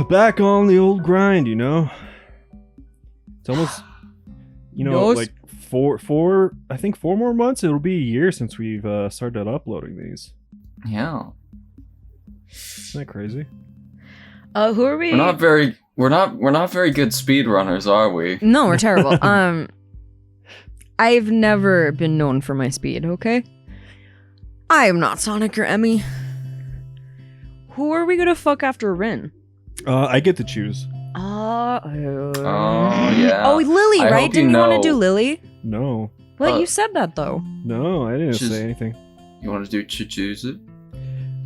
Back on the old grind, you know. It's almost, like I think 4 more months. It'll be a year since we've started uploading these. Yeah. Isn't that crazy? Who are we? We're not very good speedrunners, are we? No, we're terrible. I've never been known for my speed, okay? I am not Sonic or Emmy. Who are we gonna fuck after Rin? I get to choose. Oh, yeah. Oh, Lily, I right? hope Didn't you want to do Lily? No. What? You said that, though. No, I didn't say anything. You want to choose it?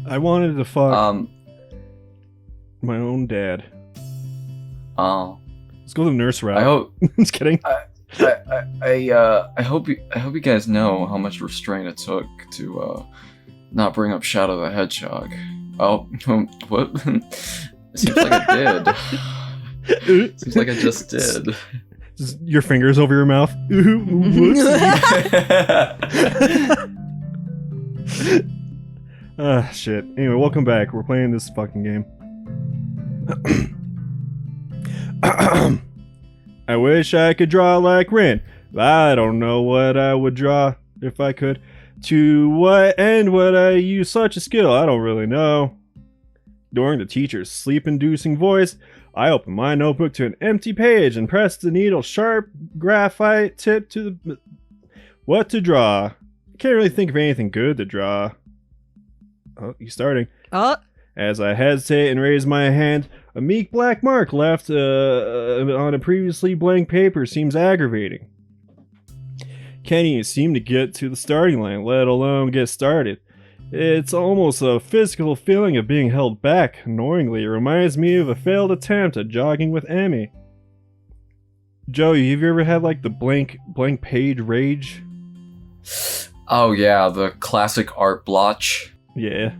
I wanted to fuck my own dad. Oh. Let's go the nurse route. I hope. Just kidding. I hope you guys know how much restraint it took to not bring up Shadow the Hedgehog. Oh, what? Seems like I did. Seems like I just did. Just your fingers over your mouth. Shit. Anyway, welcome back. We're playing this fucking game. I wish I could draw like Rin, but I don't know what I would draw if I could. To what end would I use such a skill? I don't really know. During the teacher's sleep-inducing voice, I opened my notebook to an empty page and pressed the needle's sharp graphite tip to the... What to draw? I can't really think of anything good to draw. Oh, he's starting. As I hesitate and raise my hand, a meek black mark left on a previously blank paper seems aggravating. Can't even seem to get to the starting line, let alone get started. It's almost a physical feeling of being held back. Annoyingly, it reminds me of a failed attempt at jogging with Emmy. Joey, have you ever had like the blank page rage? Oh yeah, the classic art blotch. Yeah.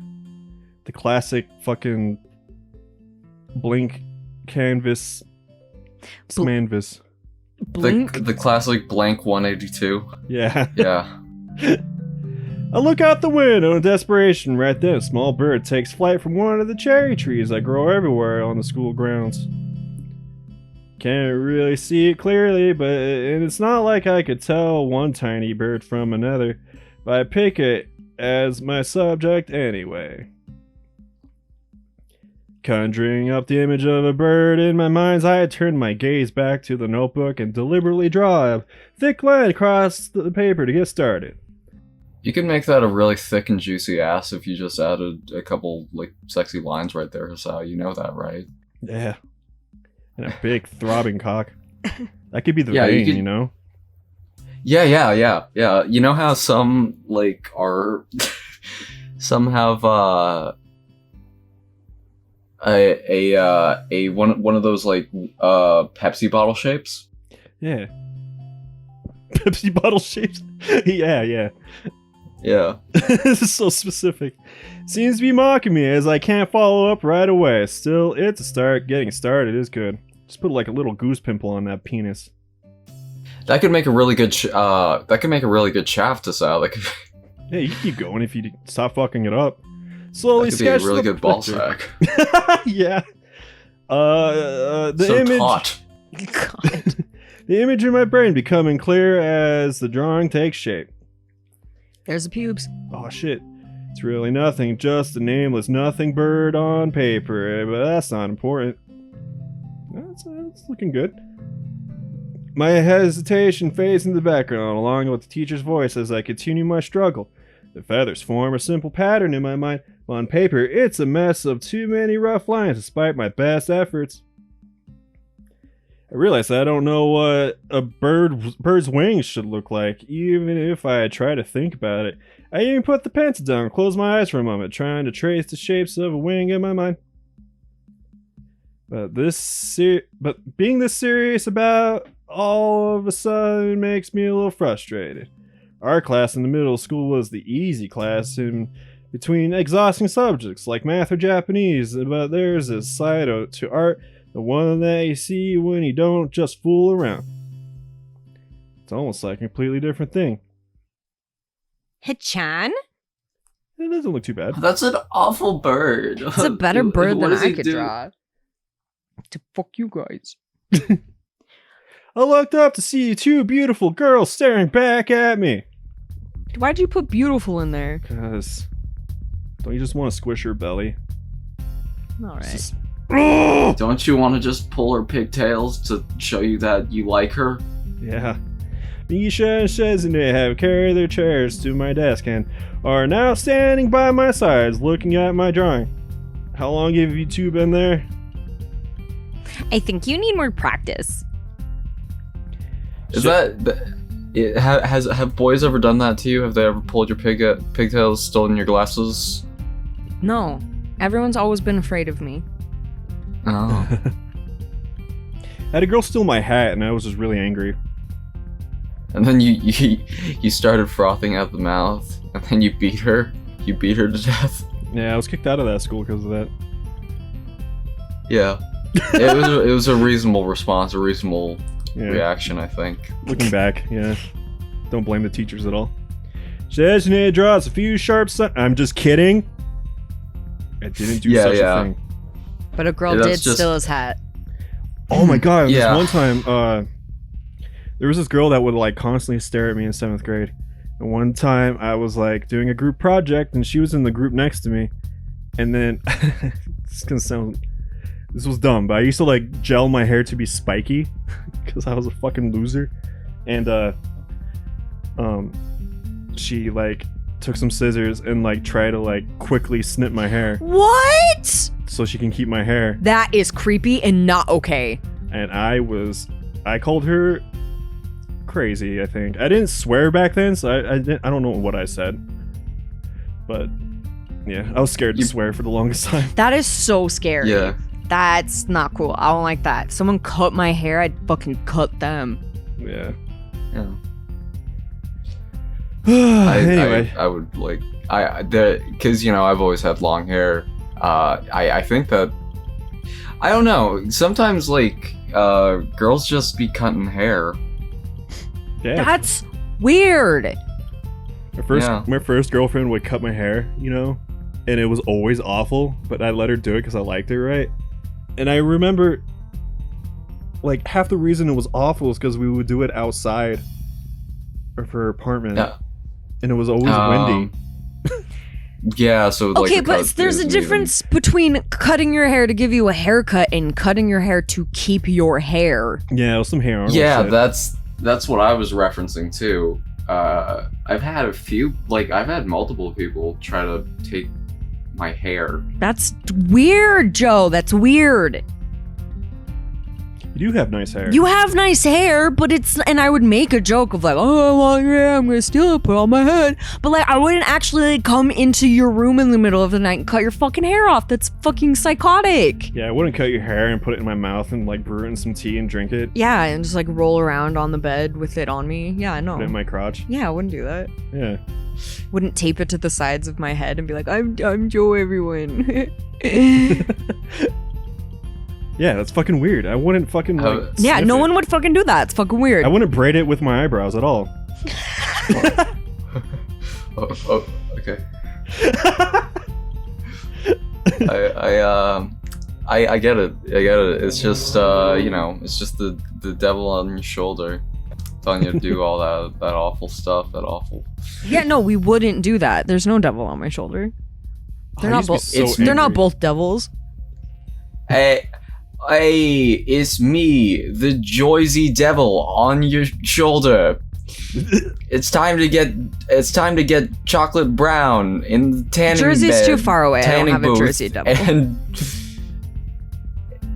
The classic fucking blank canvas smanvas. The classic blank 182. Yeah. Yeah. I look out the window in desperation. Right then, a small bird takes flight from one of the cherry trees that grow everywhere on the school grounds. Can't really see it clearly, but it's not like I could tell one tiny bird from another. But I pick it as my subject anyway. Conjuring up the image of a bird in my mind's eye, I turn my gaze back to the notebook and deliberately draw a thick line across the paper to get started. You could make that a really thick and juicy ass if you just added a couple, like, sexy lines right there, so you know that, right? Yeah. And a big throbbing cock. That could be the vein, you know? Yeah. You know how some, like, are... some have, one of those, like, Pepsi bottle shapes? Yeah. Pepsi bottle shapes? Yeah. Yeah. This is so specific. Seems to be mocking me as I can't follow up right away. Still, it's a start. Getting started is good. Just put like a little goose pimple on that penis. That could make a really good shaft to sell. Like, yeah, you can keep going if you stop fucking it up. Slowly sketch a really good ball sack. Yeah. The so image. Taut. God. The image in my brain becoming clear as the drawing takes shape. There's the pubes. Oh shit. It's really nothing, just a nameless nothing bird on paper, but that's not important. That's looking good. My hesitation fades in the background, along with the teacher's voice as I continue my struggle. The feathers form a simple pattern in my mind, but on paper, it's a mess of too many rough lines despite my best efforts. I realize I don't know what a bird's wings should look like, even if I try to think about it. I even put the pencil down and closed my eyes for a moment, trying to trace the shapes of a wing in my mind. But being this serious about all of a sudden makes me a little frustrated. Our class in the middle school was the easy class in between exhausting subjects like math or Japanese, but there's a side to art, the one that you see when you don't just fool around. It's almost like a completely different thing. Hichan? It doesn't look too bad. That's an awful bird. It's a better bird than I could draw. To fuck you guys. I looked up to see two beautiful girls staring back at me. Why'd you put beautiful in there? Cause don't you just want to squish her belly? Alright. Don't you want to just pull her pigtails to show you that you like her? Yeah. Misha and Shezune have carried their chairs to my desk and are now standing by my sides looking at my drawing. How long have you two been there? I think you need more practice. Is have boys ever done that to you? Have they ever pulled your pigtails, stolen your glasses? No. Everyone's always been afraid of me. Oh. I had a girl steal my hat and I was just really angry. And then you started frothing at the mouth, and then you beat her. You beat her to death. Yeah, I was kicked out of that school because of that. Yeah. It was a reasonable response, a reasonable Yeah. reaction, I think. Looking back, yeah. Don't blame the teachers at all. Shezune draws a few sharp I'm just kidding. I didn't do such a thing. But a girl Yeah, did that's just- steal his hat. Oh my god, Yeah. this one time, there was this girl that would like constantly stare at me in 7th grade. And one time I was like doing a group project and she was in the group next to me. And then, this was dumb, but I used to like gel my hair to be spiky because I was a fucking loser. And, she like took some scissors and like tried to like quickly snip my hair What? so she can keep my hair. That is creepy and not okay. And I called her crazy, I think. I didn't swear back then, so I don't know what I said. But yeah, I was scared to swear for the longest time. That is so scary. Yeah. That's not cool. I don't like that. Someone cut my hair, I'd fucking cut them. Yeah. Yeah. Anyway. I would like because I've always had long hair. I think that I don't know. Sometimes like girls just be cutting hair. Yeah. That's weird. My first girlfriend would cut my hair, and it was always awful, but I let her do it because I liked her, right? And I remember, like, half the reason it was awful is because we would do it outside of her apartment, and it was always windy. Yeah, so Okay, the but cut there's a isn't difference between cutting your hair to give you a haircut and cutting your hair to keep your hair. Yeah, it was some hair. Yeah, that's what I was referencing too. I've had multiple people try to take my hair. That's weird, Joe. That's weird. You do have nice hair. You have nice hair, but and I would make a joke of like, oh, well, yeah, I'm gonna steal it, put it on my head. But like, I wouldn't actually like, come into your room in the middle of the night and cut your fucking hair off. That's fucking psychotic. Yeah, I wouldn't cut your hair and put it in my mouth and like brew it in some tea and drink it. Yeah, and just like roll around on the bed with it on me. Yeah, I know. Put it in my crotch. Yeah, I wouldn't do that. Yeah. Wouldn't tape it to the sides of my head and be like, I'm Joe, everyone. Yeah, that's fucking weird. I wouldn't fucking like. Yeah, sniff no it. one would fucking do that. It's fucking weird. I wouldn't braid it with my eyebrows at all. Okay. I get it. It's just it's just the devil on your shoulder, telling you to do all that awful stuff. Yeah, no, we wouldn't do that. There's no devil on my shoulder. They're not both. They're not both devils. Hey, it's me, the Joyzy Devil, on your shoulder. It's time to get chocolate brown in the tanning Jersey's bed, too far away. I don't have a Jersey Devil.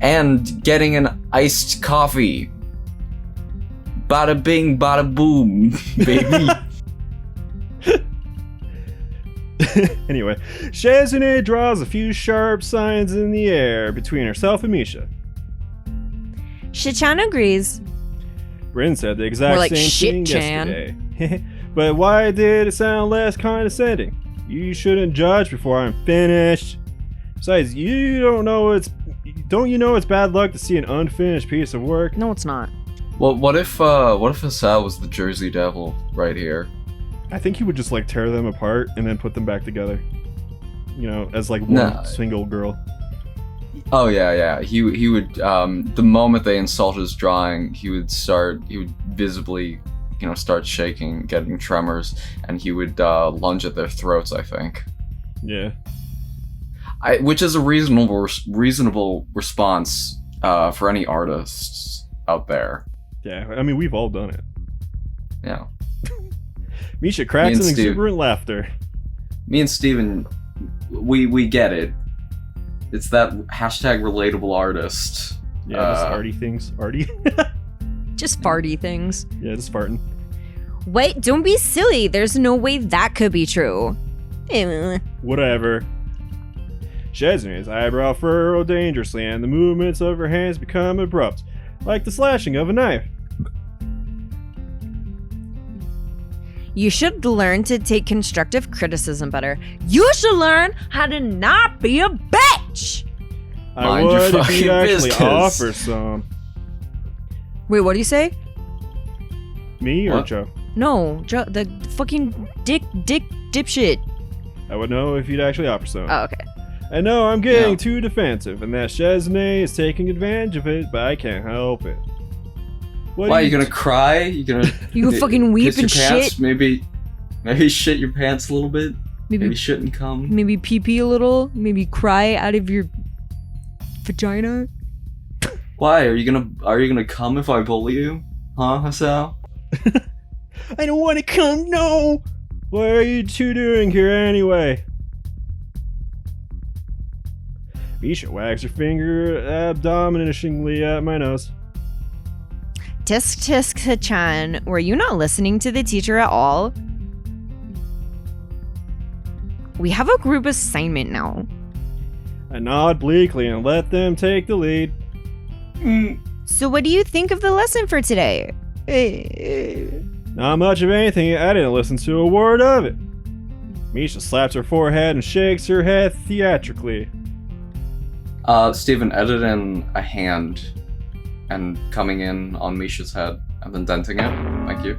And getting an iced coffee. Bada bing, bada boom, baby. Anyway, Shezune draws a few sharp signs in the air between herself and Misha. Shichan agrees. Rin said the exact More like same thing shit-chan. yesterday. But why did it sound less condescending? You shouldn't judge before I'm finished. Besides, don't you know it's bad luck to see an unfinished piece of work? No, it's not. Well, what if Hassan was the Jersey Devil right here? I think he would just like tear them apart and then put them back together. As like one single girl. Oh yeah. He would the moment they insult his drawing, he would visibly, start shaking, getting tremors, and he would lunge at their throats, I think. Yeah. Which is a reasonable response for any artists out there. Yeah, I mean, we've all done it. Yeah. Misha cracks in Steve. exuberant laughter. Me and Steven, we get it. It's that hashtag relatable artist. Yeah, just arty things. Arty? Just farty things. Yeah, just farting. Wait, don't be silly. There's no way that could be true. Whatever. Chesney's eyebrow furrowed dangerously, and the movements of her hands become abrupt, like the slashing of a knife. You should learn to take constructive criticism better. You should learn how to not be a bitch. I Mind your would if fucking you'd actually business. offer some. Wait, what do you say? Me or What? Joe? No, Joe, the fucking dick dipshit. I would know if you'd actually offer some. Oh, okay. I know I'm getting Yeah. too defensive, and that Chesney is taking advantage of it, but I can't help it. What Why, do you gonna cry? You gonna You fucking weep piss your and pants? shit? Maybe shit your pants a little bit. Maybe Maybe shit and cum. maybe pee pee a little. Maybe cry out of your vagina. Why are you gonna come if I bully you? Huh, Hasao? I don't want to come, no! What are you two doing here anyway? Misha wags her finger abdominishingly at my nose. Tisk tisk chan, were you not listening to the teacher at all? We have a group assignment now. I nod bleakly and let them take the lead. So what do you think of the lesson for today? Not much of anything, I didn't listen to a word of it. Misha slaps her forehead and shakes her head theatrically. Steven, edit in a hand and coming in on Misha's head and then denting it. Thank you.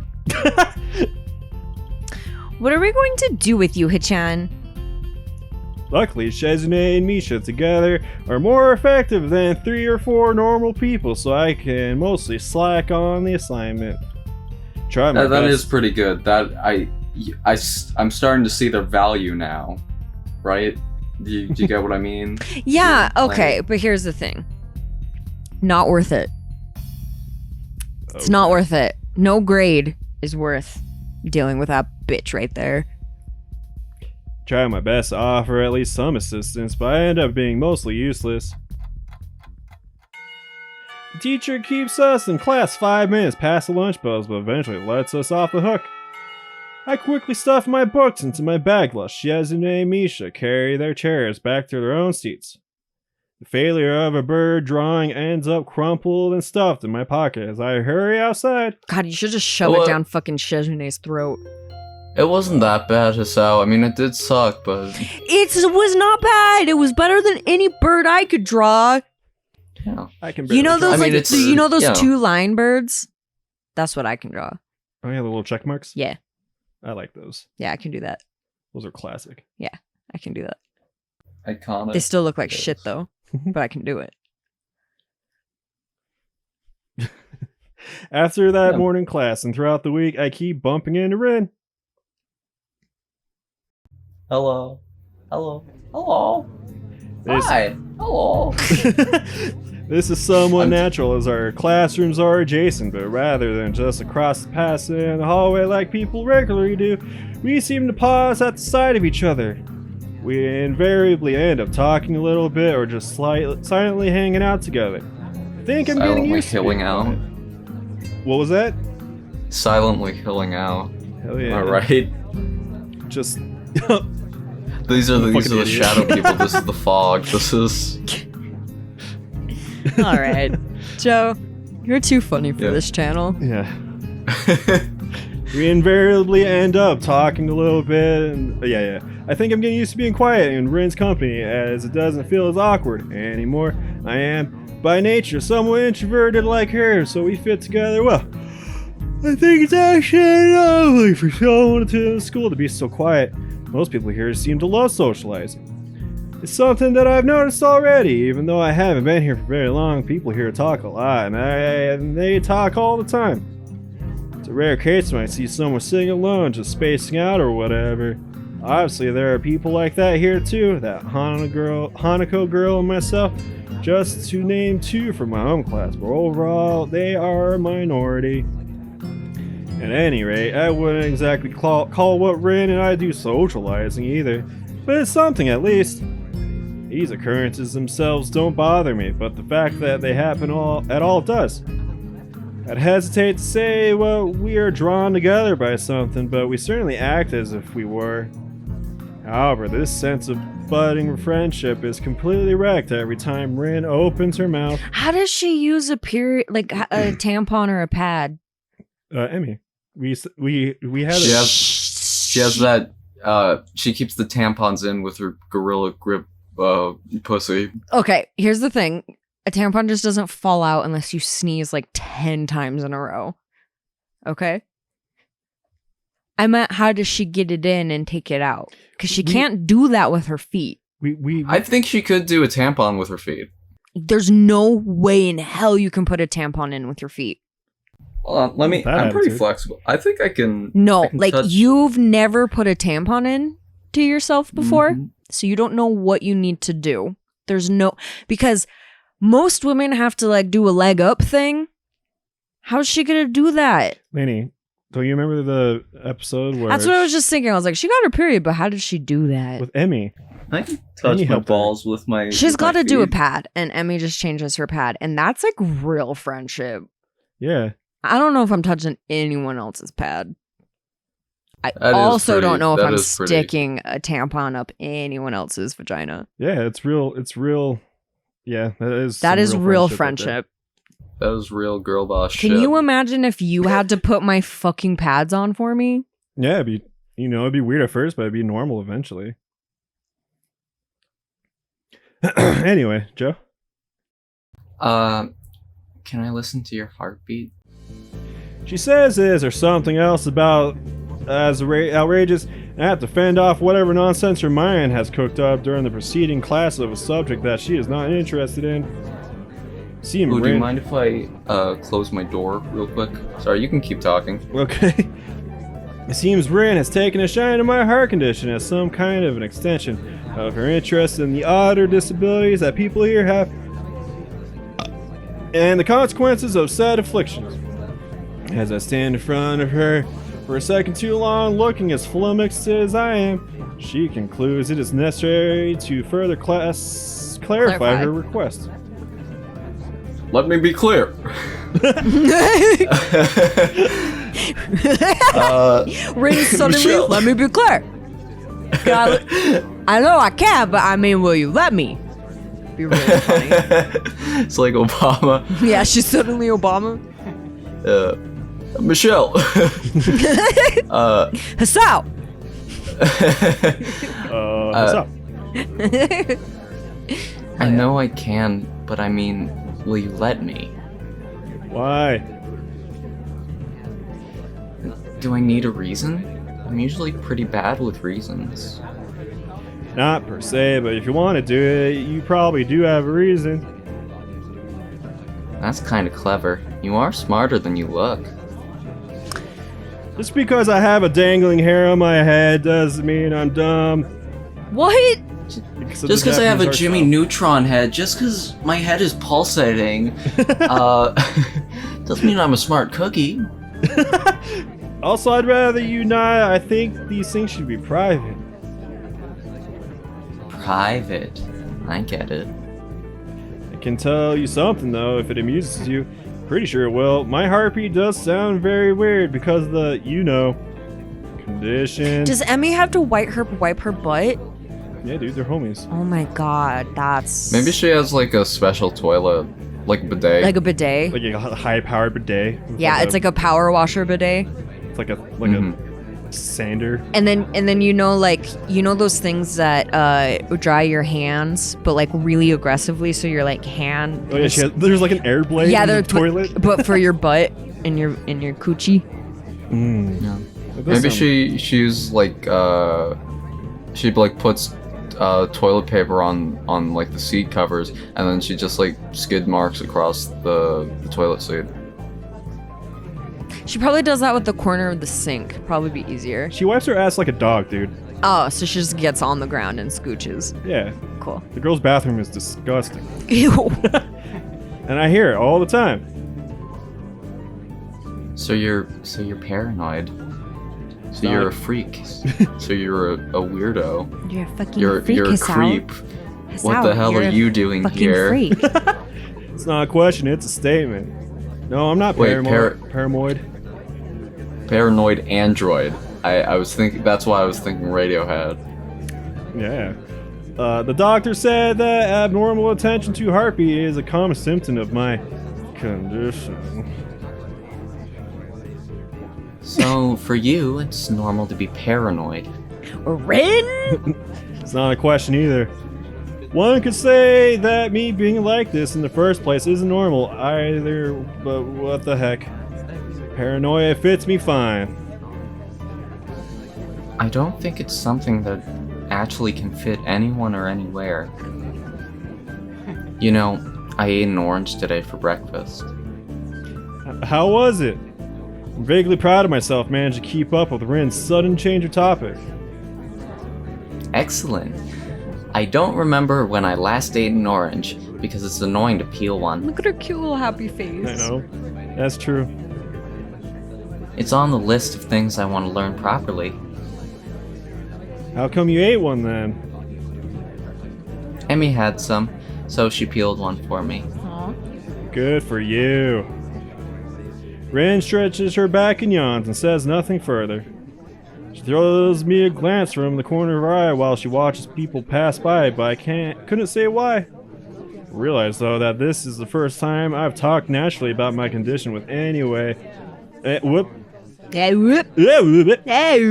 What are we going to do with you, Hichan? Luckily, Chesney and Misha together are more effective than 3 or 4 normal people, so I can mostly slack on the assignment. Try my That best. is pretty good. I'm starting to see their value now, right? Do you get what I mean? Yeah, Yeah, okay, like- but here's the thing. Not worth it. It's Okay. not worth it. No grade is worth dealing with that bitch right there. Try my best to offer at least some assistance, but I end up being mostly useless. The teacher keeps us in class 5 minutes past the lunch bells, but eventually lets us off the hook. I quickly stuff my books into my bag while Chesney and Misha carry their chairs back to their own seats. The failure of a bird drawing ends up crumpled and stuffed in my pocket as I hurry outside. God, you should just shove What? it down fucking Chesney's throat. It wasn't that bad, Hasao. I mean, it did suck, but It was not bad. It was better than any bird I could draw. yeah. I can You know barely draw. those I mean, like it's, you know those yeah. 2-line birds? That's what I can draw. Oh yeah, the little check marks? Yeah. I like those. Yeah, I can do that. Those are classic. I can do that. Iconic. They still look like Yes. shit though, but I can do it. After that Yeah. morning class and throughout the week, I keep bumping into Rin. Hello. Hello. Hello. This- Hi. Hello. This is somewhat I'm- natural as our classrooms are adjacent, but rather than just across the passage in the hallway like people regularly do, we seem to pause at the side of each other. We invariably end up talking a little bit or just silently hanging out together. I think I'm getting Silently used to hilling being out. quiet. What was that? Silently hilling out. Hell yeah. All right. Just These are the Fucking idiot. shadow people. This is the fog. This is. All right, Joe, you're too funny for Yeah. this channel. yeah. We invariably end up talking a little bit, and yeah. I think I'm getting used to being quiet in Rin's company, as it doesn't feel as awkward anymore. I am, by nature, somewhat introverted like her, so we fit together well. I think it's actually lovely for someone to school to be so quiet. Most people here seem to love socializing. It's something that I've noticed already, even though I haven't been here for very long. People here talk a lot, and they talk all the time. It's a rare case when I see someone sitting alone, just spacing out or whatever. Obviously, there are people like that here too, that Hanako girl and myself, just to name two from my home class, but overall, they are a minority. At any rate, I wouldn't exactly call what Rin and I do socializing either, but it's something at least. These occurrences themselves don't bother me, but the fact that they happen at all does. I'd hesitate to say, well, we are drawn together by something, but we certainly act as if we were. However, this sense of budding friendship is completely wrecked every time Rin opens her mouth. How does she use a period, like a tampon or a pad? Emmy, we had. She has that. She keeps the tampons in with her gorilla grip pussy. Okay, here's the thing. A tampon just doesn't fall out unless you sneeze like 10 times in a row. Okay? I meant, how does she get it in and take it out? Because she can't do that with her feet. I think she could do a tampon with her feet. There's no way in hell you can put a tampon in with your feet. Hold on, I'm pretty flexible. I think I can. No, I can like touch. you've never put a tampon in to yourself before, Mhm. so you don't know what you need to do. Because most women have to like do a leg up thing. How's she gonna do that? Laney, don't you remember the episode where... That's what I was just thinking. I was like, she got her period, but how did she do that? With Emmy. I can touch my helped her. balls with my. She's got to do a pad, and Emmy just changes her pad, and that's like real friendship. Yeah. I don't know if I'm touching anyone else's pad. I That is also pretty- don't know if that I'm is pretty. sticking a tampon up anyone else's vagina. Yeah, it's real. Yeah, that That is is real right there. friendship. That was real girl boss shit. Can you imagine if you had to put my fucking pads on for me? Yeah, it'd be weird at first, but it'd be normal eventually. Anyway, Joe. Can I listen to your heartbeat? She says is there something else about as outrageous, and I have to fend off whatever nonsense her mind has cooked up during the preceding class of a subject that she is not interested in. Do you mind if I close my door real quick? Sorry, you can keep talking. Okay. It seems Rin has taken a shine to my heart condition as some kind of an extension of her interest in the odd or disabilities that people here have, and the consequences of said afflictions. As I stand in front of her for a second too long, looking as flummoxed as I am, she concludes it is necessary to further clarify her request. Let me be clear. Rin suddenly, Michelle. let me be clear. I know I can, but I mean, will you let me? Be really funny. It's like Obama. Yeah, she's suddenly Obama. Michelle. Hassau. What's up? I know I can, but I mean, will you let me? Why? Do I need a reason? I'm usually pretty bad with reasons. Not per se, but if you want to do it, you probably do have a reason. That's kind of clever. You are smarter than you look. Just because I have a dangling hair on my head doesn't mean I'm dumb. What? Just because I have a Jimmy Neutron head, just because my head is pulsating, doesn't mean I'm a smart cookie. Also, I'd rather you not. I think these things should be private. Private. I get it. I can tell you something though, if it amuses you. Pretty sure it will. My heartbeat does sound very weird because of the, condition. Does Emmy have to wipe her butt? Yeah, dude, they're homies. Oh my god, that's... Maybe she has like a special toilet, like a bidet. Like a bidet? Like a high-powered bidet. Yeah, it's like a power washer bidet. It's like a sander. And then those things that dry your hands, but like really aggressively, so your like hand. Oh yeah, there's like an air blade in the toilet. But for your butt and your coochie. Mm. Yeah. Maybe she's like she like puts toilet paper on like the seat covers, and then she just like skid marks across the toilet seat. She probably does that with the corner of the sink. Probably be easier. She wipes her ass like a dog, dude. Oh, so she just gets on the ground and scooches. Yeah. Cool. The girl's bathroom is disgusting. Ew. And I hear it all the time. So you're paranoid. So Not- you're a freak. So you're a weirdo. You're a fucking You're freak, a Hasao. creep. What the hell You're are a you doing fucking here? Freak. It's not a question, it's a statement. No, I'm not Wait, paranoid. Paranoid android. I was thinking. That's why I was thinking Radiohead. Yeah. The doctor said that abnormal attention to heartbeat is a common symptom of my condition. So for you, it's normal to be paranoid. Rin? It's not a question either. One could say that me being like this in the first place isn't normal either, but what the heck. Paranoia fits me fine. I don't think it's something that actually can fit anyone or anywhere. You know, I ate an orange today for breakfast. How was it? I'm vaguely proud of myself managed to keep up with Rin's sudden change of topic. Excellent. I don't remember when I last ate an orange because it's annoying to peel one. Look at her cute little happy face. I know. That's true. It's on the list of things I want to learn properly. How come you ate one then? Emmy had some, so she peeled one for me. Aw. Good for you. Rin stretches her back and yawns and says nothing further. She throws me a glance from the corner of her eye while she watches people pass by, but I couldn't say why. I realize though that this is the first time I've talked naturally about my condition with anyone. Whoop. Hey, whoop. Yeah, whoop. Hey,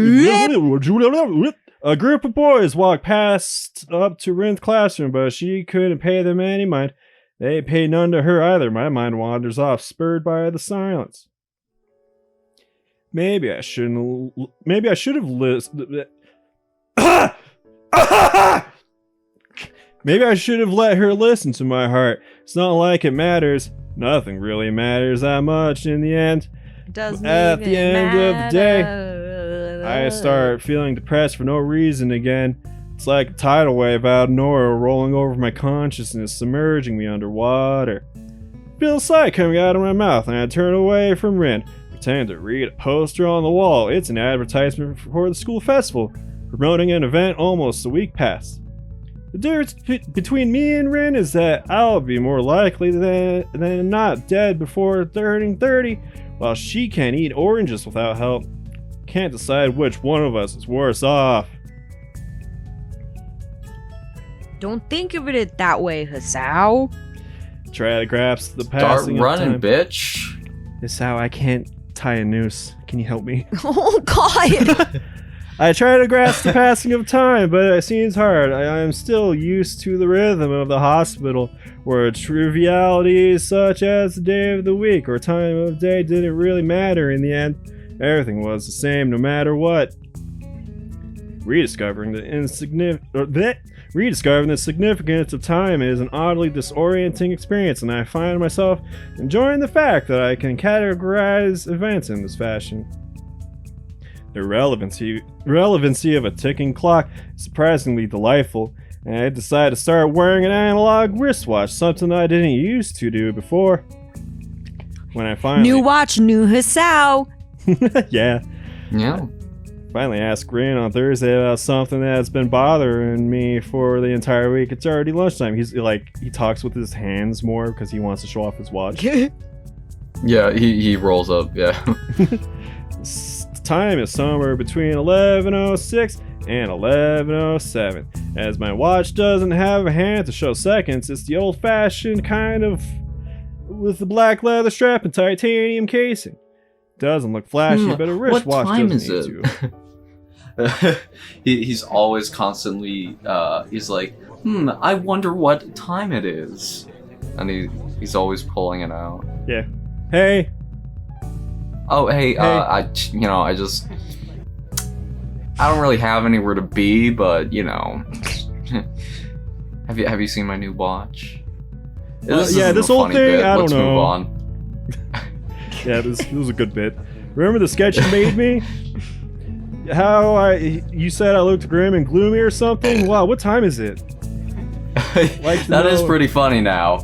whoop. A group of boys walked past up to Rin's classroom, but she couldn't pay them any mind. They paid none to her either. My mind wanders off, spurred by the silence. Maybe I should have listened. Maybe I should have let her listen to my heart. It's not like it matters. Nothing really matters that much in the end. Doesn't At even the end of the day, matter. I start feeling depressed for no reason again. It's like a tidal wave out of nowhere rolling over my consciousness, submerging me underwater. I feel a sigh coming out of my mouth, and I turn away from Rin, pretending to read a poster on the wall. It's an advertisement for the school festival, promoting an event almost a week past. The difference between me and Rin is that I'll be more likely than not dead before turning 30, while she can't eat oranges without help. Can't decide which one of us is worse off. Don't think of it that way, Hasao. Try to grasp the Start passing running, of time. bitch. It's how I can't tie a noose. Can you help me? Oh, God. I try to grasp the passing of time, but it seems hard. I am still used to the rhythm of the hospital, where trivialities such as the day of the week or time of day didn't really matter in the end. Everything was the same no matter what. Rediscovering the significance of time is an oddly disorienting experience, and I find myself enjoying the fact that I can categorize events in this fashion. The relevancy of a ticking clock is surprisingly delightful, and I decided to start wearing an analog wristwatch, something I didn't used to do before. When I finally... New watch, new Hasao. Yeah. Yeah. Finally asked Rin on Thursday about something that's been bothering me for the entire week. It's already lunchtime. He's like, he talks with his hands more because he wants to show off his watch. Yeah, he rolls up, yeah. Time is somewhere between 11:06 and 11:07. As my watch doesn't have a hand to show seconds, it's the old-fashioned kind of with the black leather strap and titanium casing. Doesn't look flashy, but a wristwatch time doesn't is need it? to. He's always constantly, he's like, I wonder what time it is. And he's always pulling it out. Yeah. Hey. Oh, hey, I don't really have anywhere to be, but, Have you seen my new watch? Yeah, isn't this a whole funny thing, bit. I don't Let's know. move on. Yeah, this was a good bit. Remember the sketch you made me? How you said I looked grim and gloomy or something? Wow, what time is it? That is pretty funny now.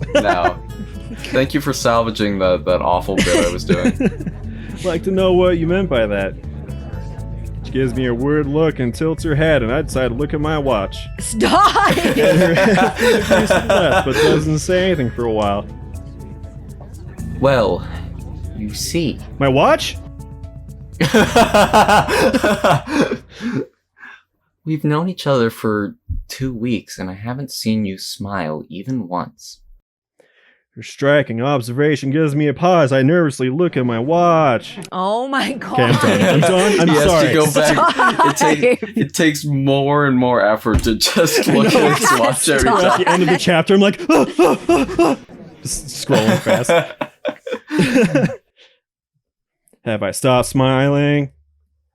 Thank you for salvaging that awful bit I was doing. Like to know what you meant by that. She gives me a weird look and tilts her head, and I decide to look at my watch. Stop! And her head flickers to the left, but doesn't say anything for a while. Well, you see. My watch? We've known each other for 2 weeks, and I haven't seen you smile even once. Her striking observation gives me a pause. I nervously look at my watch. Oh my god. Okay, I'm done. I'm He has sorry. to go back. It takes more and more effort to just look at his watch every Stop. At time. the end of the chapter, I'm like, just scrolling fast. Have I stopped smiling?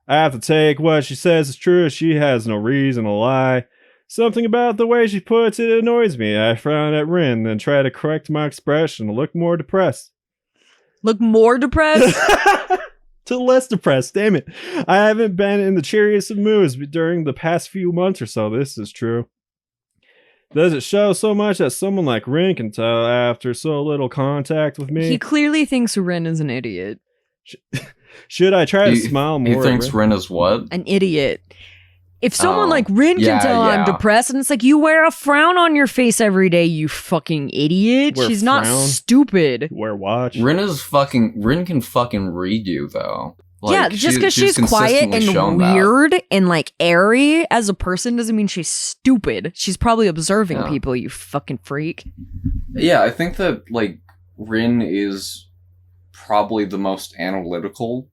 I have to take what she says as true. She has no reason to lie. Something about the way she puts it annoys me. I frown at Rin, then try to correct my expression to look more depressed. Look more depressed? To less depressed, damn it. I haven't been in the cheeriest of moods during the past few months or so. This is true. Does it show so much that someone like Rin can tell after so little contact with me? He clearly thinks Rin is an idiot. Should I try to smile more? He thinks Rin is what? An idiot. If someone Oh. like Rin can Yeah, tell I'm yeah. depressed, and it's like, you wear a frown on your face every day, you fucking idiot. Wear She's not frown? stupid. Wear watch? Rin can fucking read you though. Yeah, just because she's quiet consistently shown and that. weird and like airy as a person doesn't mean she's stupid. She's probably observing Yeah. people, you fucking freak. Yeah, I think that like Rin is probably the most analytical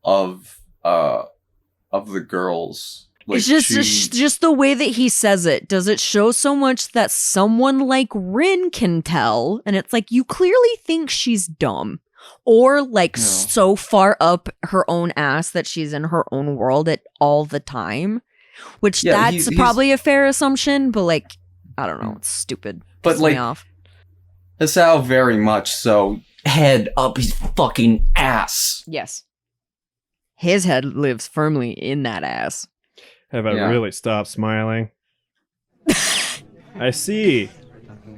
of the girls. Like, It's just the way that he says it. Does it show so much that someone like Rin can tell? And it's like, you clearly think she's dumb. Or like No. so far up her own ass that she's in her own world at all the time. Which Yeah, that's he's- probably a fair assumption, but like, I don't know, it's stupid. But, Pisses like, me off. Hisao very much so head up his fucking ass. Yes. His head lives firmly in that ass. Have I Yeah. really stopped smiling? I see.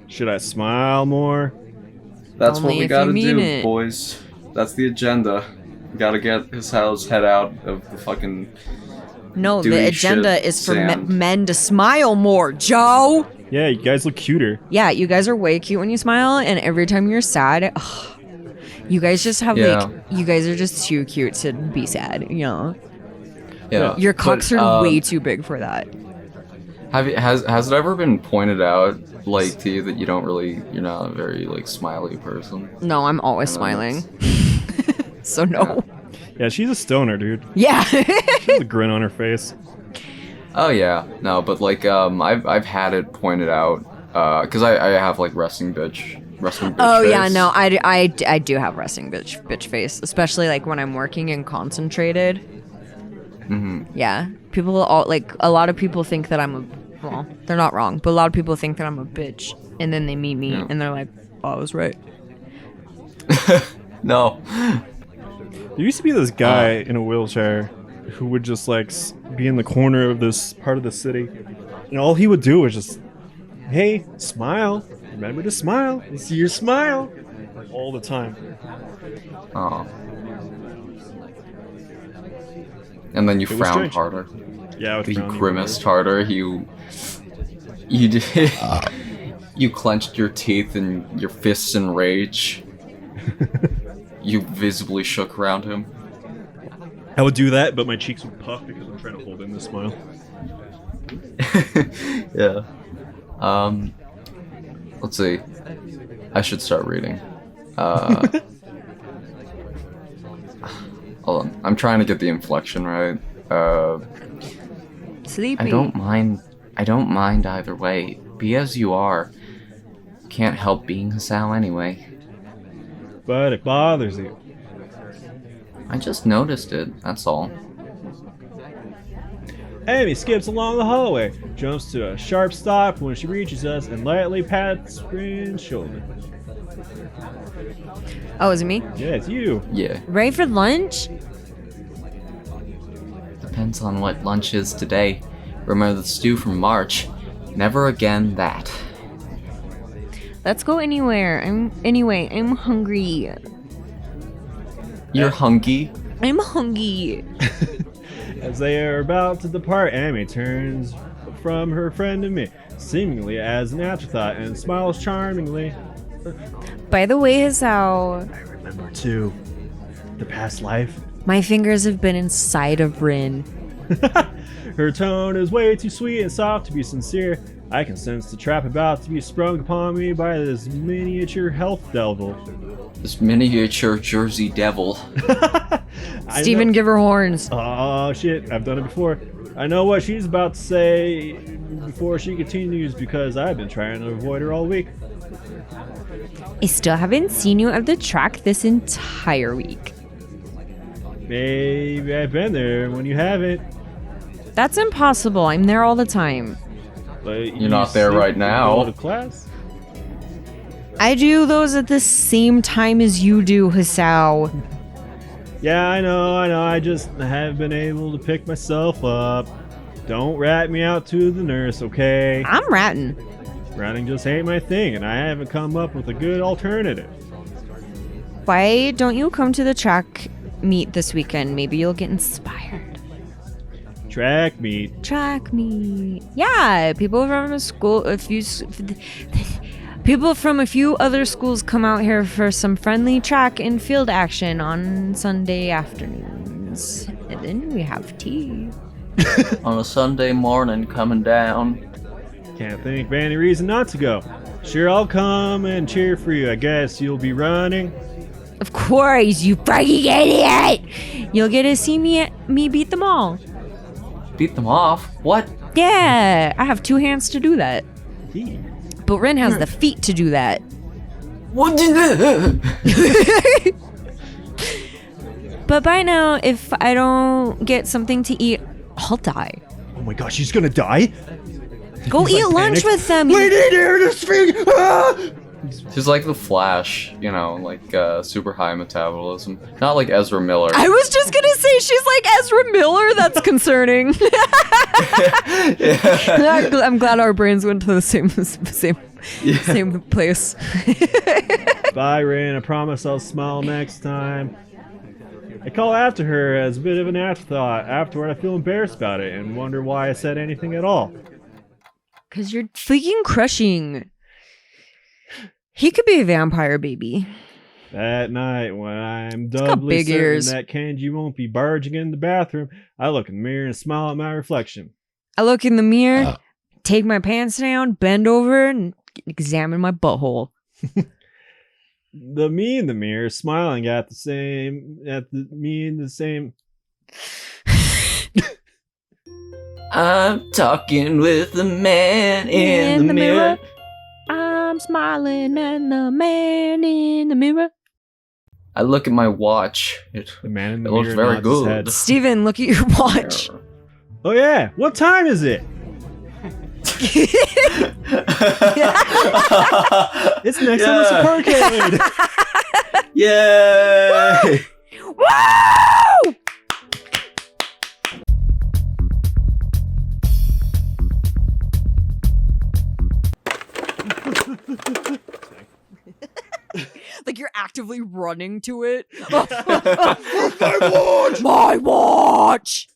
Should I smile more? That's Only what we if you gotta mean do, it. boys. That's the agenda. We gotta get Hisao's head out of the fucking... No, Doing the agenda shit, is for sand. men to smile more, Joe! Yeah, you guys look cuter. Yeah, you guys are way cute when you smile, and every time you're sad, you guys just have Yeah. like, you guys are just too cute to be sad, you know? Yeah. Your cocks But, are way too big for that. Has it ever been pointed out, like, to you that you're not a very, like, smiley person? No, I'm always I don't know, smiling. So no. Yeah, she's a stoner, dude. Yeah. She has a grin on her face. Oh yeah, no, but like I've had it pointed out because I have like resting bitch Oh face. yeah, no, I do have resting bitch face, especially like when I'm working and concentrated. Mm-hmm. Yeah, people all like a lot of people think that I'm a well, they're not wrong, but a lot of people think that I'm a bitch, and then they meet me Yeah. and they're like, "Oh, I was right." No. There used to be this guy in a wheelchair who would just like be in the corner of this part of the city, and all he would do was just, "Hey, smile. Remember to smile. I see your smile." All the time. Oh. And then you was frowned strange. harder. Yeah, with You frowning. grimaced harder. You did. You clenched your teeth and your fists in rage. You visibly shook around him. I would do that, but my cheeks would puff because I'm trying to hold in the smile. Yeah. Let's see. I should start reading. Hold on. I'm trying to get the inflection right. Sleepy. I don't mind either way. Be as you are. Can't help being Hisao anyway. But it bothers you. I just noticed it, that's all. Amy skips along the hallway, jumps to a sharp stop when she reaches us, and lightly pats Rin's shoulder. Oh, is it me? Yeah, it's you. Yeah. Ready for lunch? Depends on what lunch is today. Remember the stew from March. Never again that. Let's go anywhere. I'm hungry. You're hungry? I'm hungry. As they are about to depart, Amy turns from her friend to me, seemingly as an afterthought, and smiles charmingly. By the way, Hisao, I remember too, the past life. my fingers have been inside of Rin. Her tone is way too sweet and soft to be sincere. I can sense the trap about to be sprung upon me by this miniature health devil. This miniature Jersey devil. Steven, give her horns. Oh shit, I've done it before. I know what she's about to say before she continues because I've been trying to avoid her all week. I still haven't seen you at the track this entire week. Maybe I've been there when you haven't. That's impossible. I'm there all the time. But You're not there right now. Go to class? I do those at the same time as you do, Hisao. Yeah, I know. I just haven't been able to pick myself up. Don't rat me out to the nurse, okay? I'm ratting. Running just ain't my thing, and I haven't come up with a good alternative. Why don't you come to the track meet this weekend? Maybe you'll get inspired. Track meet. Track meet. Yeah, people from a few other schools come out here for some friendly track and field action on Sunday afternoons. And then we have tea. On a Sunday morning coming down. Can't think of any reason not to go. Sure, I'll come and cheer for you. I guess you'll be running. Of course, you fucking idiot! You'll get to see me beat them all. Beat them off? What? Yeah, I have two hands to do that. But Rin has the feet to do that. What did But by now, if I don't get something to eat, I'll die. Oh my gosh, she's gonna die? Go He's eat like lunch panicked. with them. Wait in here, this thing! Ah! She's like the Flash, you know, like super high metabolism. Not like Ezra Miller. I was just gonna say she's like Ezra Miller. That's concerning. Yeah. I'm glad our brains went to the same place. Bye, Rin. I promise I'll smile next time. I call after her as a bit of an afterthought. Afterward, I feel embarrassed about it and wonder why I said anything at all. Cause you're freaking crushing. He could be a vampire, baby. That night, when I'm got doubly big certain ears. that Kenji won't be barging in the bathroom, I look in the mirror and smile at my reflection. I look in the mirror, take my pants down, bend over, and examine my butthole. The me in the mirror smiling at the same. I'm talking with the man in the mirror. I'm smiling at the man in the mirror. I look at my watch. It The man in the It looks mirror very nods his good. head. Steven, look at your watch. Oh yeah, what time is it? It's next on the SUBPARCADE. Yay! Woo! Like you're actively running to it. My watch! My watch!